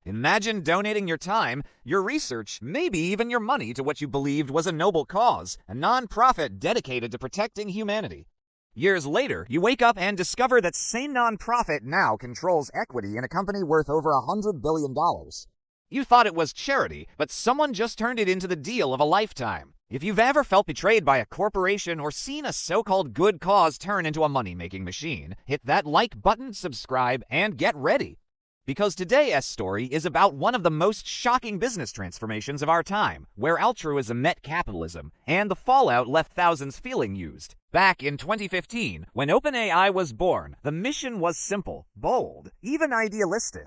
Imagine donating your time, your research, maybe even your money to what you believed was a noble cause, a non-profit dedicated to protecting humanity. Years later, you wake up and discover that same non-profit now controls equity in a company worth over $100 billion. You thought it was charity, but someone just turned it into the deal of a lifetime. If you've ever felt betrayed by a corporation or seen a so-called good cause turn into a money-making machine, hit that like button, subscribe, and get ready. Because today's story is about one of the most shocking business transformations of our time, where altruism met capitalism, and the fallout left thousands feeling used. Back in 2015, when OpenAI was born, the mission was simple, bold, even idealistic.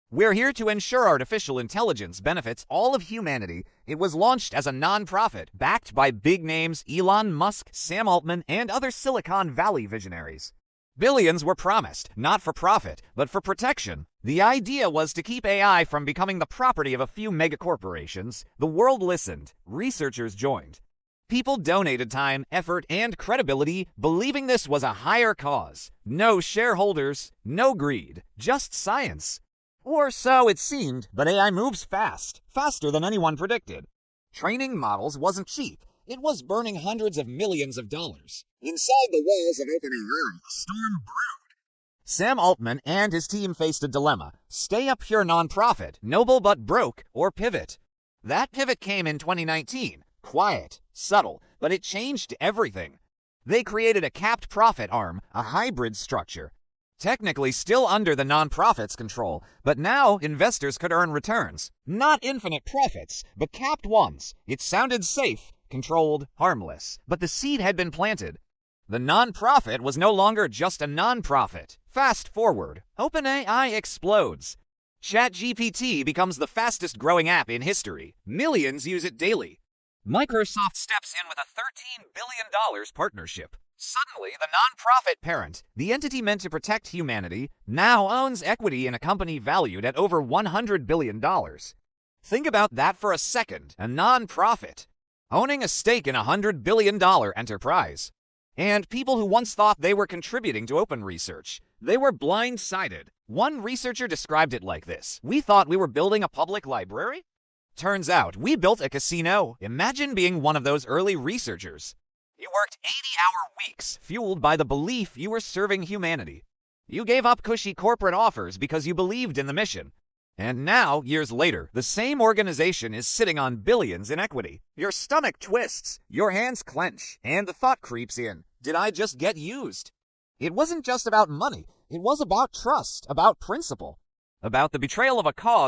We're here to ensure artificial intelligence benefits all of humanity. It was launched as a non-profit, backed by big names Elon Musk, Samaltman, and other Silicon Valley visionaries. Billions were promised, not for profit, but for protection. The idea was to keep AI from becoming the property of a few megacorporations. The world listened. Researchers joined. People donated time, effort, and credibility, believing this was a higher cause. No shareholders, no greed, just science. Or so it seemed, but AI moves fast, faster than anyone predicted. Training models wasn't cheap. It was burning hundreds of millions of dollars. Inside the walls of OpenAI, a storm brewed. Sam Altman and his team faced a dilemma: stay a pure nonprofit, noble but broke, or pivot. That pivot came in 2019. Quiet, subtle, but it changed everything. They created a capped profit arm, a hybrid structure. Technically still under the nonprofit's control, but now investors could earn returns. Not infinite profits, but capped ones. It sounded safe, controlled, harmless, but the seed had been planted. The nonprofit was no longer just a nonprofit. Fast forward, OpenAI explodes. ChatGPT becomes the fastest growing app in history. Millions use it daily. Microsoft steps in with a $13 billion partnership. Suddenly, the nonprofit parent, the entity meant to protect humanity, now owns equity in a company valued at over $100 billion. Think about that for a second. A nonprofit owning a stake in a $100 billion enterprise. And people who once thought they were contributing to open research, they were blindsided. One researcher described it like this: "We thought we were building a public library? Turns out we built a casino." Imagine being one of those early researchers. You worked 80-hour weeks, fueled by the belief you were serving humanity. You gave up cushy corporate offers because you believed in the mission. And now, years later, the same organization is sitting on billions in equity. Your stomach twists, your hands clench, and the thought creeps in: did I just get used? It wasn't just about money. It was about trust, about principle, about the betrayal of a cause